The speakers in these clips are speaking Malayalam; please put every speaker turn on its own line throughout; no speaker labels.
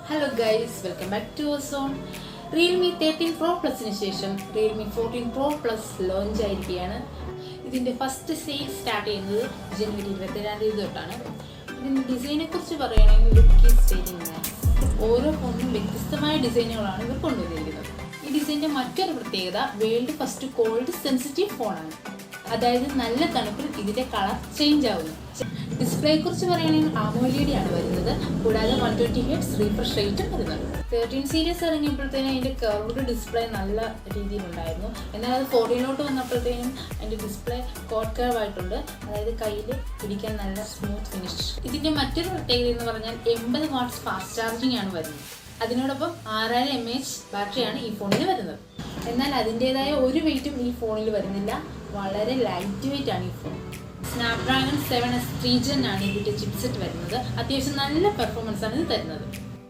Hello guys, welcome back to Ozone. Realme 13 Pro Plus-ന് ശേഷം Realme 14 Pro Plus ലോഞ്ച് ആയിരിക്കുകയാണ്. ഇതിൻ്റെ ഫസ്റ്റ് സെയിൽ സ്റ്റാർട്ട് ചെയ്യുന്നത് ജനുവരി 27 തൊട്ടാണ്. ഇതിൻ്റെ ഡിസൈനെ കുറിച്ച് പറയുകയാണെങ്കിൽ ലുക്ക് ഈസ് വെരി നൈസ്. ഓരോ ഫോണിനും വ്യത്യസ്തമായ ഡിസൈനുകളാണ് ഇവർ കൊണ്ടുവന്നിരിക്കുന്നത്. ഈ ഡിസൈൻ്റെ മറ്റൊരു പ്രത്യേകത വേൾഡ് ഫസ്റ്റ് കോൾഡ് സെൻസിറ്റീവ് ഫോണാണ്. അതായത് നല്ല തണുപ്പിൽ ഇതിൻ്റെ കളർ ചേഞ്ച് ആവുന്നു. ഡിസ്പ്ലേയെ കുറിച്ച് പറയുകയാണെങ്കിൽ AMOLED ആണ് വരുന്നത്. കൂടാതെ 120 Hz റീഫ്രഷ് റേറ്റും വരുന്നുണ്ട്. 13 സീരീസ് ഇറങ്ങിയപ്പോഴത്തേനും അതിൻ്റെ കർവ്ഡ് ഡിസ്പ്ലേ നല്ല രീതിയിലുണ്ടായിരുന്നു. എന്നാൽ അത് 14 വന്നപ്പോഴത്തേനും അതിൻ്റെ ഡിസ്പ്ലേ കോഡ് കർവ് ആയിട്ടുണ്ട്. അതായത് കയ്യിൽ പിടിക്കാൻ നല്ല സ്മൂത്ത് ഫിനിഷ്. ഇതിൻ്റെ മറ്റൊരു പ്രത്യേകത എന്ന് പറഞ്ഞാൽ 80 വാട്ട്സ് ഫാസ്റ്റ് ചാർജിങ് ആണ് വരുന്നത്. അതിനോടൊപ്പം 6000 mAh ബാറ്ററിയാണ് ഈ ഫോണിൽ വരുന്നത്. എന്നാൽ അതിൻ്റേതായ ഒരു വെയിറ്റും ഈ ഫോണിൽ വരുന്നില്ല. വളരെ ലൈറ്റ് വെയിറ്റ് ആണ് ഈ ഫോൺ. സ്നാപ്ഡ്രാഗൺ 7S 3Gen ആണ് ഇതിൻ്റെ ചിപ്സെറ്റ് വരുന്നത്. അത്യാവശ്യം നല്ല പെർഫോമൻസ് ആണ് ഇത് തരുന്നത്.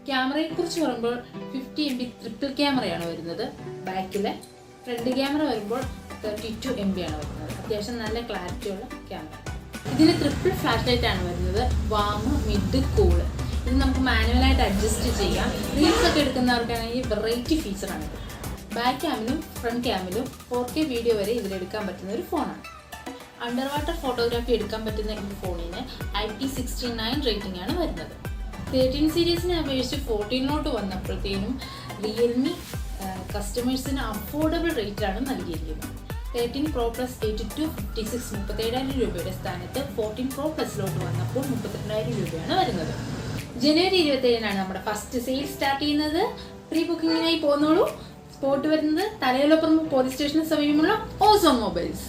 ക്യാമറയെ കുറിച്ച് പറയുമ്പോൾ 50 MP ട്രിപ്പിൾ ക്യാമറയാണ് വരുന്നത് ബാക്കിലെ. ഫ്രണ്ട് ക്യാമറ വരുമ്പോൾ 32 MP ആണ് വരുന്നത്. അത്യാവശ്യം നല്ല ക്ലാരിറ്റിയുള്ള ക്യാമറ. ഇതിന് ട്രിപ്പിൾ ഫ്ലാഷ് ലൈറ്റ് ആണ് വരുന്നത്. Warm, mid, cool. ഇത് നമുക്ക് മാനുവലായിട്ട് അഡ്ജസ്റ്റ് ചെയ്യാം. റീൽസ് ഒക്കെ എടുക്കുന്നവർക്കാണെങ്കിൽ വെറൈറ്റി ഫീച്ചറാണിത്. ബാക്ക് ക്യാമിലും ഫ്രണ്ട് ക്യാമിലും 4K വീഡിയോ വരെ ഇതിലെടുക്കാൻ പറ്റുന്ന ഒരു ഫോണാണ്. അണ്ടർ വാട്ടർ ഫോട്ടോഗ്രാഫി എടുക്കാൻ പറ്റുന്ന ഈ ഫോണിന് IP69 റേറ്റിംഗ് ആണ് വരുന്നത്. 13 സീരീസിനെ അപേക്ഷിച്ച് 14 വന്നപ്പോഴത്തേനും റിയൽമി കസ്റ്റമേഴ്സിന് അഫോർഡബിൾ റേറ്റിലാണ് നൽകിയിരിക്കുന്നത്. 13 Pro Plus 8256 37,000 രൂപയുടെ സ്ഥാനത്ത് 14 Pro Plusലോട്ട് വന്നപ്പോൾ 32,000 രൂപയാണ് വരുന്നത്. ജനുവരി 27 നമ്മുടെ ഫസ്റ്റ് സെയിൽ സ്റ്റാർട്ട് ചെയ്യുന്നത്. പ്രീ ബുക്കിങ്ങിനായി പോന്നോളൂ. സ്പോട്ട് വരുന്നത് തലയോലപ്പുറം പോലീസ് സ്റ്റേഷന് സമീപമുള്ള ഓസോൺ മൊബൈൽസ്.